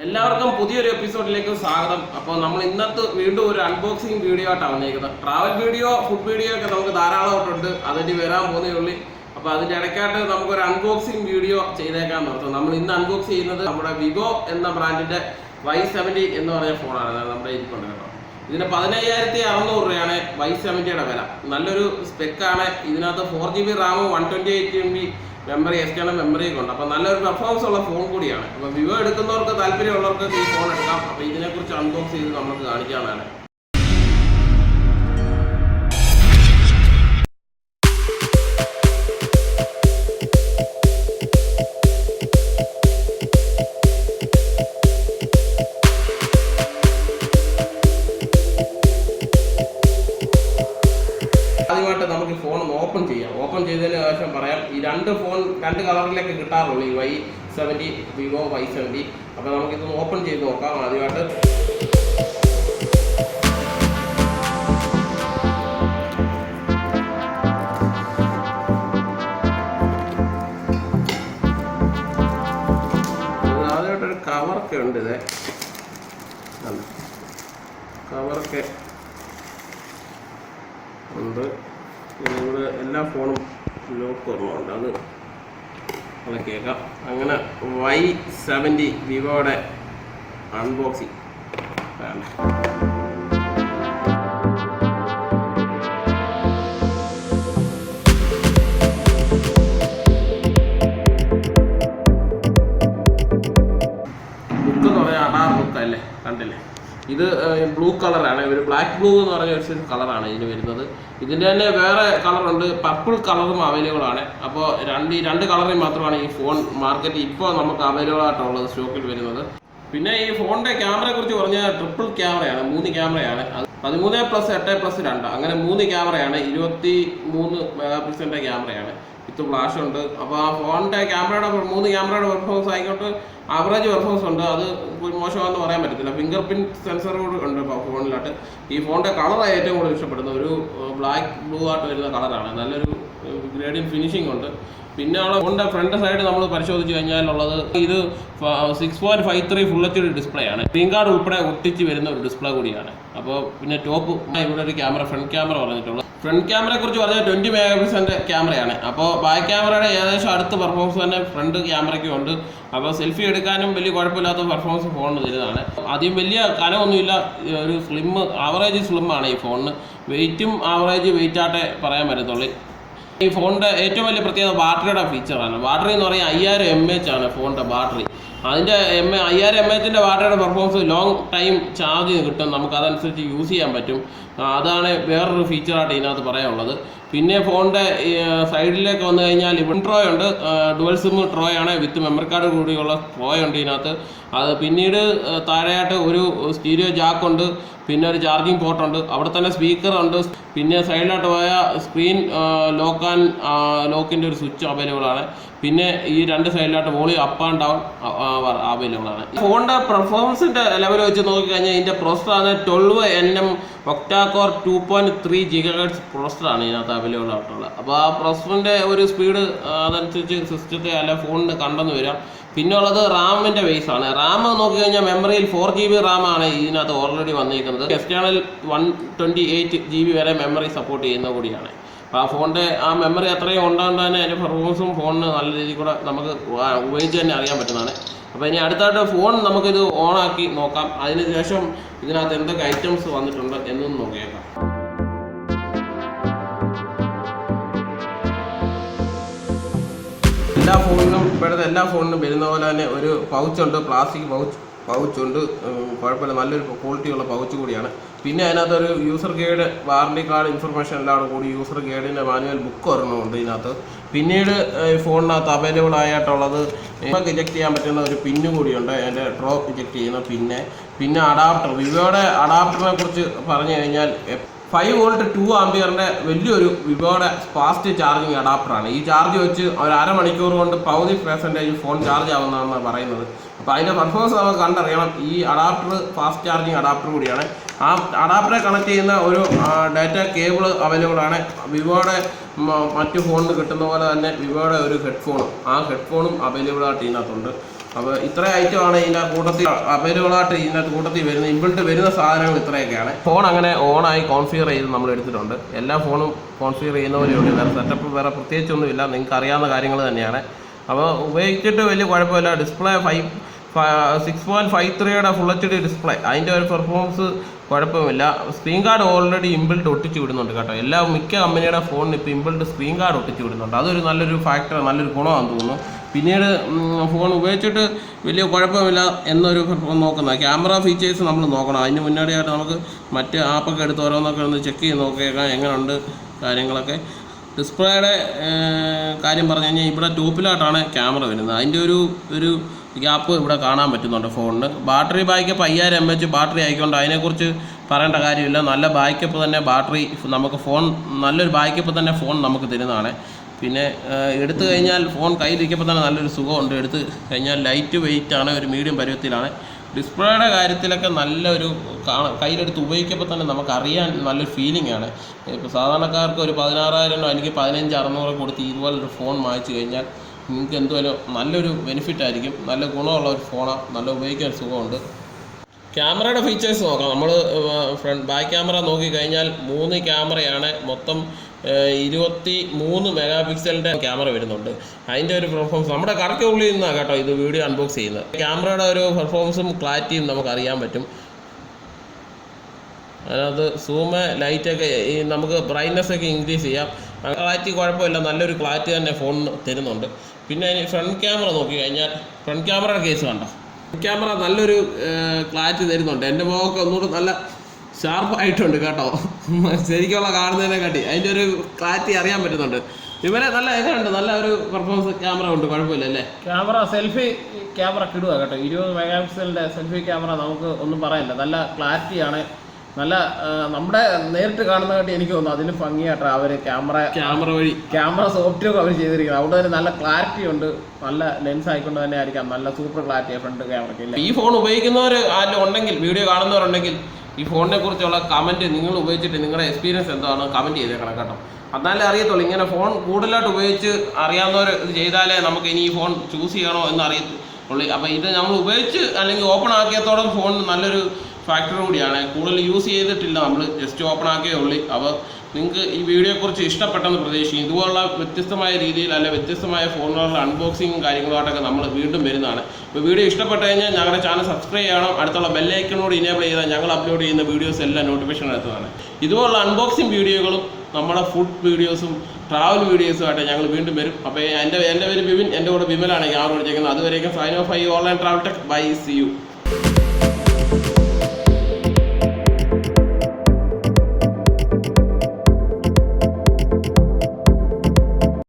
എല്ലാവർക്കും പുതിയൊരു എപ്പിസോഡിലേക്ക് സ്വാഗതം. അപ്പോൾ നമ്മൾ ഇന്നത്തെ വീണ്ടും ഒരു അൺബോക്സിംഗ് വീഡിയോ ആയിട്ടാണ് വന്നിരിക്കുന്നത്. ട്രാവൽ വീഡിയോ, ഫുഡ് വീഡിയോ ഒക്കെ നമുക്ക് ധാരാളമായിട്ടുണ്ട്, അതിന് വരാൻ പോകുന്നേ ഉള്ളൂ. അപ്പോൾ അതിൻ്റെ ഇടയ്ക്കായിട്ട് നമുക്കൊരു അൺബോക്സിംഗ് വീഡിയോ ചെയ്തേക്കാൻ നോക്കാം. നമ്മൾ ഇന്ന് അൺബോക്സ് ചെയ്യുന്നത് നമ്മുടെ വിവോ എന്ന ബ്രാൻഡിൻ്റെ Y70 എന്ന് പറഞ്ഞ ഫോണാണ് നമ്മുടെ ഇരിക്കൊണ്ട് കേട്ടോ. ഇതിന് 15,600 രൂപയാണ് Y70യുടെ വില. നല്ലൊരു സ്പെക്കാണ്. ഇതിനകത്ത് 4GB റാമും 128MB മെമ്മറി, എക്സ്റ്റേണൽ മെമ്മറിയൊക്കെ ഉണ്ട്. അപ്പോൾ നല്ലൊരു പെർഫോമൻസ് ഉള്ള ഫോൺ കൂടിയാണ്. അപ്പോൾ വിവോ എടുക്കുന്നവർക്ക്, താല്പര്യമുള്ളവർക്ക് ഈ ഫോൺ എടുക്കാം. അപ്പോൾ ഇതിനെക്കുറിച്ച് അൺബോക്സ് ചെയ്ത് നമുക്ക് കാണിക്കാനാണ്. ആദ്യമായിട്ട് നമുക്ക് ഫോൺ ഓപ്പൺ ചെയ്യാം. ഓപ്പൺ ചെയ്തതിന് ശേഷം പറയാം. ഈ രണ്ട് കളറിലേക്ക് കിട്ടാറുള്ളൂ, ഈ Y70, വിവോ Y70. അപ്പോൾ നമുക്കിത് ഓപ്പൺ ചെയ്ത് നോക്കാം. ആദ്യമായിട്ട് ആദ്യമായിട്ടൊരു കവറൊക്കെ ഉണ്ട്. ഇതേ കവറൊക്കെ ഉണ്ട്. ഇവിടെ എല്ലാ ഫോണും ലോക്ക് ഓർമ്മയുണ്ട്, അത് കേൾക്കാം. അങ്ങനെ Y70 വിവോയുടെ അൺബോക്സിങ് വേണ്ട. ബുക്ക് എന്ന് പറഞ്ഞാൽ അടാർ ബുക്കല്ലേ, കണ്ടില്ലേ? ഇത് ബ്ലൂ കളറാണ്. ഒരു ബ്ലാക്ക് ബ്ലൂ എന്ന് പറഞ്ഞ ഒരു കളറാണ് ഇതിന് വരുന്നത്. ഇതിൻ്റെ തന്നെ വേറെ കളറുണ്ട്, പർപ്പിൾ കളറും അവൈലബിൾ ആണ്. അപ്പോൾ ഈ രണ്ട് കളറിൽ മാത്രമാണ് ഈ ഫോൺ മാർക്കറ്റിൽ ഇപ്പോൾ നമുക്ക് അവൈലബിൾ ആയിട്ടുള്ളത്, സ്റ്റോക്കിൽ വരുന്നത്. പിന്നെ ഈ ഫോണിൻ്റെ ക്യാമറയെ കുറിച്ച് പറഞ്ഞാൽ ട്രിപ്പിൾ ക്യാമറയാണ്, 3 ക്യാമറയാണ്. 13+8+2 അങ്ങനെ 3 ക്യാമറയാണ്. 23 മെഗാപിക്സലിൻ്റെ ക്യാമറയാണ്. വിത്ത് ഫ്ലാഷ് ഉണ്ട്. അപ്പോൾ ആ ഫോണിൻ്റെ ക്യാമറയുടെ 3 ക്യാമറയുടെ പെർഫോമൻസ് ആയിക്കോട്ടെ, ആവറേജ് പെർഫോമൻസ് ഉണ്ട്. അത് മോശമാണെന്ന് പറയാൻ പറ്റത്തില്ല. ഫിംഗർ പ്രിൻറ്റ് സെൻസർ കൂടി ഉണ്ട് ഫോണിലായിട്ട്. ഈ ഫോണിൻ്റെ കളറാണ് ഏറ്റവും കൂടുതൽ ഇഷ്ടപ്പെടുന്നത്. ഒരു ബ്ലാക്ക് ബ്ലൂ ആയിട്ട് വരുന്ന കളറാണ്. നല്ലൊരു ഗ്രേഡിയൻ ഫിനിഷിംഗ് ഉണ്ട്. പിന്നെ ഉള്ള ഫോണിൻ്റെ ഫ്രണ്ട് സൈഡ് നമ്മൾ പരിശോധിച്ച് കഴിഞ്ഞാലുള്ളത് ഇത് 6.53 ഫുൾ HD ഡിസ്പ്ലേ ആണ്. സ്ക്രീൻ ഗാർഡ് ഉൾപ്പെടെ ഒട്ടിച്ച് വരുന്ന ഒരു ഡിസ്പ്ലേ കൂടിയാണ്. അപ്പോൾ പിന്നെ ടോപ്പ് ഇവിടെ ഒരു ക്യാമറ, ഫ്രണ്ട് ക്യാമറ പറഞ്ഞിട്ടുള്ളത്. ഫ്രണ്ട് ക്യാമറയെ കുറിച്ച് പറഞ്ഞാൽ 20 മെഗാപിക്സലിൻ്റെ ക്യാമറയാണ്. അപ്പോൾ ബാക്ക് ക്യാമറയുടെ ഏകദേശം അടുത്ത പെർഫോമൻസ് തന്നെ ഫ്രണ്ട് ക്യാമറയ്ക്കും ഉണ്ട്. അപ്പോൾ സെൽഫി എടുക്കാനും വലിയ കുഴപ്പമില്ലാത്ത പെർഫോമൻസ് ഫോണിന് തരുന്നതാണ്. ആദ്യം വലിയ കനമൊന്നുമില്ല, ഒരു ആവറേജ് സ്ലിമ്മാണ് ഈ ഫോണിന്. വെയിറ്റും ആവറേജ് വെയിറ്റായിട്ടേ പറയാൻ പറ്റത്തുള്ളൂ. ഈ ഫോണിൻ്റെ ഏറ്റവും വലിയ പ്രത്യേകത ബാറ്ററിയുടെ ഫീച്ചറാണ്. ബാറ്ററി എന്ന് പറഞ്ഞാൽ 5000 mAh ആണ് ഫോണിൻ്റെ ബാറ്ററി. അതിൻ്റെ 5000 mAhൻ്റെ ബാറ്ററിയുടെ പെർഫോമൻസ് ലോങ് ടൈം ചാർജ് കിട്ടും. നമുക്ക് അതനുസരിച്ച് യൂസ് ചെയ്യാൻ പറ്റും. അതാണ് വേറൊരു ഫീച്ചറായിട്ട് ഇതിനകത്ത് പറയാനുള്ളത്. പിന്നെ ഫോണിൻ്റെ സൈഡിലേക്ക് വന്നു കഴിഞ്ഞാൽ ഇവിടെ ട്രോയുണ്ട്, dual SIM ട്രോയാണ്, with memory card കൂടിയുള്ള ട്രോയുണ്ട് ഇതിനകത്ത്. അത് പിന്നീട് താഴെയായിട്ട് ഒരു സ്റ്റീരിയോ ജാക്കുണ്ട്, പിന്നെ ഒരു ചാർജിങ് പോർട്ടുണ്ട്, അവിടെ തന്നെ സ്പീക്കറുണ്ട്. പിന്നെ സൈഡിലോട്ട് പോയ സ്ക്രീൻ ലോക്കിൻ്റെ ഒരു സ്വിച്ച് അവൈലബിൾ ആണ്. പിന്നെ ഈ രണ്ട് സൈഡിലോട്ട് volume up and down available ആണ്. ഫോണിൻ്റെ പെർഫോമൻസിൻ്റെ ലെവൽ വെച്ച് നോക്കിക്കഴിഞ്ഞാൽ ഇതിൻ്റെ പ്രോസസ്സറാണ് 12nm octa core 2.3 GHz പ്രോസസ്സറാണ് ഇതിനകത്ത് അവൈലബിൾ ആയിട്ടുള്ളത്. അപ്പോൾ ആ പ്രോസസ്സറിൻ്റെ ഒരു സ്പീഡ് അതനുസരിച്ച് സിസ്റ്റത്തെ അല്ല ഫോണിന് കണ്ടെന്ന് വരാം. പിന്നെ ഉള്ളത് റാമിൻ്റെ ബേസാണ്. റാം നോക്കിക്കഴിഞ്ഞാൽ മെമ്മറിയിൽ 4GB റാമാണ് ഇതിനകത്ത് ഓൾറെഡി വന്നിരിക്കുന്നത്. എക്സ്റ്റേണൽ 128GB വരെ മെമ്മറി സപ്പോർട്ട് ചെയ്യുന്ന കൂടിയാണ്. അപ്പോൾ ആ ഫോണിൻ്റെ ആ മെമ്മറി അത്രയും ഉണ്ടാകുകൊണ്ട് തന്നെ അതിൻ്റെ പെർഫോമൻസും ഫോണിന് നല്ല രീതിയിൽ കൂടെ നമുക്ക് ഉപയോഗിച്ച് തന്നെ അറിയാൻ പറ്റുന്നതാണ്. അപ്പോൾ ഇനി അടുത്തായിട്ട് ഫോൺ നമുക്കിത് ഓണാക്കി നോക്കാം. അതിനുശേഷം ഇതിനകത്ത് എന്തൊക്കെ ഐറ്റംസ് വന്നിട്ടുണ്ട് എന്നൊന്ന് നോക്കിയേക്കാം. ഇപ്പോഴത്തെ എല്ലാ ഫോണിനും വരുന്ന പോലെ തന്നെ ഒരു പൗച്ചുണ്ട്, പ്ലാസ്റ്റിക് പൗച്ചുണ്ട്. കുഴപ്പമില്ല, നല്ലൊരു ക്വാളിറ്റിയുള്ള പൗച്ച് കൂടിയാണ്. പിന്നെ അതിനകത്തൊരു user guide, warranty card information എല്ലാം കൂടി യൂസർ ഗൈഡിൻ്റെ മാനുവൽ ബുക്ക് ഒരെണ്ണമുണ്ട് ഇതിനകത്ത്. പിന്നീട് ഫോണിനകത്ത് അവൈലബിൾ ആയിട്ടുള്ളത് നമുക്ക് ഇജക്ട് ചെയ്യാൻ പറ്റുന്ന ഒരു പിന്നു കൂടിയുണ്ട്, അതിൻ്റെ ഡ്രോപ്പ് ഇജക്ട് ചെയ്യുന്ന പിന്നെ അഡാപ്റ്റർ. വിവോയുടെ അഡാപ്റ്ററിനെ കുറിച്ച് പറഞ്ഞു കഴിഞ്ഞാൽ 5 വോൾട്ട് 2 ആംപിയറിൻ്റെ വലിയൊരു വിവോയുടെ ഫാസ്റ്റ് ചാർജിങ് അഡാപ്റ്ററാണ്. ഈ ചാർജ് വെച്ച് ഒരു അരമണിക്കൂർ കൊണ്ട് 50% ഫോൺ ചാർജ് ആവുന്നതെന്നാണ് പറയുന്നത്. അപ്പോൾ അതിൻ്റെ പെർഫോമൻസ് നമുക്ക് കണ്ടറിയണം. ഈ അഡാപ്റ്റർ ഫാസ്റ്റ് ചാർജിങ് അഡാപ്റ്റർ കൂടിയാണ്. ആ അഡാപ്റ്ററെ കണക്ട് ചെയ്യുന്ന ഒരു ഡാറ്റ കേബിൾ അവൈലബിൾ ആണ്. വിവോയുടെ മറ്റു ഫോണിൽ കിട്ടുന്ന പോലെ തന്നെ വിവോയുടെ ഒരു ഹെഡ്ഫോണും അവൈലബിൾ ആയിട്ട് ഇതിനകത്തുണ്ട്. അപ്പോൾ ഇത്ര ഐറ്റമാണ് ഇതിനകത്ത് കൂട്ടത്തിൽ അവൈലബിളായിട്ട് ഇതിനകത്ത് കൂട്ടത്തിൽ വരുന്ന ഇൻബിൾട്ട് വരുന്ന സാധനങ്ങൾ ഇത്രയൊക്കെയാണ്. ഫോൺ അങ്ങനെ ഓണായി കോൺഫിഗർ ചെയ്ത് നമ്മൾ എടുത്തിട്ടുണ്ട്. എല്ലാ ഫോണും കോൺഫിഗർ ചെയ്യുന്ന പോലെയുണ്ട്. വേറെ സെറ്റപ്പ് വേറെ പ്രത്യേകിച്ചൊന്നുമില്ല, നിങ്ങൾക്ക് അറിയാവുന്ന കാര്യങ്ങൾ തന്നെയാണ്. അപ്പോൾ ഉപയോഗിച്ചിട്ട് വലിയ കുഴപ്പമില്ല. ഡിസ്പ്ലേ 6.53യുടെ ഫുൾ HD ഡിസ്പ്ലേ, അതിൻ്റെ ഒരു പെർഫോമൻസ് കുഴപ്പമില്ല. സ്ക്രീൻ ഗാർഡ് ഓൾറെഡി ഇൻബിൾട്ട് ഒട്ടിച്ച് വിടുന്നുണ്ട് കേട്ടോ. മിക്ക കമ്പനിയുടെ ഫോണിന് ഇപ്പോൾ ഇൻബിൾട്ട് സ്ക്രീൻ ഗാർഡ് ഒട്ടിച്ച് വിടുന്നുണ്ട്. അതൊരു നല്ലൊരു ഫാക്ടർ, നല്ലൊരു ഗുണമാണെന്ന് തോന്നുന്നു. പിന്നീട് ഫോൺ ഉപയോഗിച്ചിട്ട് വലിയ കുഴപ്പമില്ല എന്നൊരു നോക്കുന്നത്. ക്യാമറ ഫീച്ചേഴ്സ് നമ്മൾ നോക്കണം. അതിന് മുന്നോടിയായിട്ട് നമുക്ക് മറ്റ് ആപ്പൊക്കെ എടുത്ത് ഓരോന്നൊക്കെ ഒന്ന് ചെക്ക് ചെയ്ത് നോക്കിയേക്കാം എങ്ങനെയുണ്ട് കാര്യങ്ങളൊക്കെ. ഡിസ്പ്ലേയുടെ കാര്യം പറഞ്ഞു കഴിഞ്ഞാൽ ഇവിടെ ടോപ്പിലായിട്ടാണ് ക്യാമറ വരുന്നത്. അതിൻ്റെ ഒരു ഗ്യാപ്പ് ഇവിടെ കാണാൻ പറ്റുന്നുണ്ട് ഫോണിന്. ബാറ്ററി ബാക്കപ്പ് 5000 mAh ബാറ്ററി ആയിക്കൊണ്ട് അതിനെക്കുറിച്ച് പറയേണ്ട കാര്യമില്ല. നല്ല ബാക്കപ്പ് തന്നെ ബാറ്ററി നമുക്ക് നല്ലൊരു ബാക്കപ്പ് തന്നെ ഫോൺ നമുക്ക് തരുന്നതാണ്. പിന്നെ എടുത്തു കഴിഞ്ഞാൽ ഫോൺ കയ്യിലിരിക്കുമ്പോൾ തന്നെ നല്ലൊരു സുഖമുണ്ട്. എടുത്ത് കഴിഞ്ഞാൽ ലൈറ്റ് വെയിറ്റ് ആണ്, ഒരു മീഡിയം പരുവത്തിലാണ്. ഡിസ്പ്ലേയുടെ കാര്യത്തിലൊക്കെ നല്ലൊരു കയ്യിലെടുത്ത് ഉപയോഗിക്കുമ്പോൾ തന്നെ നമുക്കറിയാൻ നല്ലൊരു ഫീലിംഗ് ആണ്. ഇപ്പോൾ സാധാരണക്കാർക്ക് ഒരു 16,000 അല്ലെങ്കിൽ 15,600 കൊടുത്ത് ഇതുപോലൊരു ഫോൺ വാങ്ങിച്ചു കഴിഞ്ഞാൽ നിങ്ങൾക്ക് എന്തുവല്ലോ നല്ലൊരു ബെനിഫിറ്റ് ആയിരിക്കും. നല്ല ഗുണമുള്ള ഒരു ഫോണാണ്, നല്ല ഉപയോഗിക്കാൻ സുഖമുണ്ട്. ക്യാമറയുടെ ഫീച്ചേഴ്സ് നോക്കാം. നമ്മൾ ബാക്ക് ക്യാമറ നോക്കിക്കഴിഞ്ഞാൽ 3 ക്യാമറയാണ്, മൊത്തം 23 മെഗാപിക്സലിൻ്റെ ക്യാമറ വരുന്നുണ്ട്. അതിൻ്റെ ഒരു പെർഫോമൻസ് നമ്മുടെ കറക്റ്റ് ഉള്ളിൽ നിന്നാണ് കേട്ടോ ഇത് വീഡിയോ അൺബോക്സ് ചെയ്യുന്നത്. ക്യാമറയുടെ ഒരു പെർഫോമൻസും ക്ലാരിറ്റിയും നമുക്ക് അറിയാൻ പറ്റും. അതിനകത്ത് സൂമ് ലൈറ്റൊക്കെ നമുക്ക് ബ്രൈറ്റ്നെസ് ഒക്കെ ഇൻക്രീസ് ചെയ്യാം. ക്ലാരിറ്റി കുഴപ്പമില്ല, നല്ലൊരു ക്ലാരിറ്റി തന്നെ ഫോണിന് തരുന്നുണ്ട്. പിന്നെ ഫ്രണ്ട് ക്യാമറ നോക്കിക്കഴിഞ്ഞാൽ ഫ്രണ്ട് ക്യാമറയുടെ കേസ് കണ്ടോ, ഫ്രണ്ട് ക്യാമറ നല്ലൊരു ക്ലാരിറ്റി തരുന്നുണ്ട്. എൻ്റെ മുഖമൊക്കെ ഒന്നുകൂടെ നല്ല ഷാർപ്പായിട്ടുണ്ട് കേട്ടോ, ശരിക്കുള്ള കാണുന്നതിനെ കാട്ടി അതിൻ്റെ ഒരു ക്ലാരിറ്റി അറിയാൻ പറ്റുന്നുണ്ട്. ഇവരെ നല്ല എങ്ങനെയുണ്ട്, നല്ല ഒരു പെർഫോമൻസ് ക്യാമറ ഉണ്ട്, കുഴപ്പമില്ല അല്ലേ. ക്യാമറ സെൽഫി ക്യാമറ കിടുക കേട്ടോ. 20 മെഗാപിക്സലിൻ്റെ സെൽഫി ക്യാമറ നമുക്ക് ഒന്നും പറയാനില്ല, നല്ല ക്ലാരിറ്റിയാണ്. നല്ല നമ്മുടെ നേരിട്ട് കാണുന്ന കാട്ടി എനിക്ക് തോന്നുന്നു അതിന് ഭംഗിയായിട്ടോ അവർ ക്യാമറ വഴി ക്യാമറ സോഫ്റ്റ്വെയർ അവർ ചെയ്തിരിക്കുന്നത്. അവിടെ തന്നെ നല്ല ക്ലാരിറ്റി ഉണ്ട്, നല്ല ലെൻസ് ആയിക്കൊണ്ട് തന്നെ ആയിരിക്കാം നല്ല സൂപ്പർ ക്ലാരിറ്റി ഫ്രണ്ട് ക്യാമറയ്ക്ക്. ഈ ഫോൺ ഉപയോഗിക്കുന്നവർ ആരും ഉണ്ടെങ്കിൽ, വീഡിയോ കാണുന്നവരുണ്ടെങ്കിൽ ഈ ഫോണിനെ കുറിച്ചുള്ള കമൻറ്റ് നിങ്ങൾ ഉപയോഗിച്ചിട്ട് നിങ്ങളുടെ എക്സ്പീരിയൻസ് എന്താണ് കമൻറ്റ് ചെയ്തേക്കണം കേട്ടോ. എന്നാലേ അറിയത്തുള്ളൂ. ഇങ്ങനെ ഫോൺ കൂടുതലായിട്ട് ഉപയോഗിച്ച് അറിയാവുന്നവർ ഇത് ചെയ്താലേ നമുക്ക് ഇനി ഈ ഫോൺ ചൂസ് ചെയ്യണോ എന്ന് അറിയത്തുള്ളൂ. അപ്പോൾ ഇത് നമ്മൾ ഉപയോഗിച്ച് അല്ലെങ്കിൽ ഓപ്പൺ ആക്കിയത്തോളം ഫോൺ നല്ലൊരു ഫാക്ടർ കൂടിയാണ്. കൂടുതൽ യൂസ് ചെയ്തിട്ടില്ല, നമ്മൾ ജസ്റ്റ് ഓപ്പൺ ആക്കിയേ ഉള്ളൂ. അപ്പോൾ നിങ്ങൾക്ക് ഈ വീഡിയോയെക്കുറിച്ച് ഇഷ്ടപ്പെട്ടെന്ന് പ്രതീക്ഷിക്കും. ഇതുപോലുള്ള വ്യത്യസ്തമായ രീതിയിൽ അല്ലെങ്കിൽ വ്യത്യസ്തമായ ഫോണുകളുടെ അൺബോക്സിങ്ങും കാര്യങ്ങളുമായിട്ടൊക്കെ നമ്മൾ വീണ്ടും വരുന്നതാണ്. ഇപ്പോൾ വീഡിയോ ഇഷ്ടപ്പെട്ട് കഴിഞ്ഞാൽ ഞങ്ങളുടെ ചാനൽ സബ്സ്ക്രൈബ് ചെയ്യണം. അടുത്തുള്ള ബെല്ലൈക്കണോട് ഇനേബിൾ ചെയ്താൽ ഞങ്ങൾ അപ്ലോഡ് ചെയ്യുന്ന വീഡിയോസ് എല്ലാം നോട്ടിഫിക്കേഷൻ എത്തുന്നതാണ്. ഇതുപോലുള്ള അൺബോക്സിങ് വീഡിയോകളും നമ്മുടെ ഫുഡ് വീഡിയോസും ട്രാവൽ വീഡിയോസുമായിട്ട് ഞങ്ങൾ വീണ്ടും വരും. അപ്പോൾ എൻ്റെ പേര് ബിബിൻ, എൻ്റെ കൂടെ വിമലാണ് ക്യാമറ വിളിച്ചേക്കുന്നത്. അതുവരേക്കും sign off. Online travel tech. Bye, see U.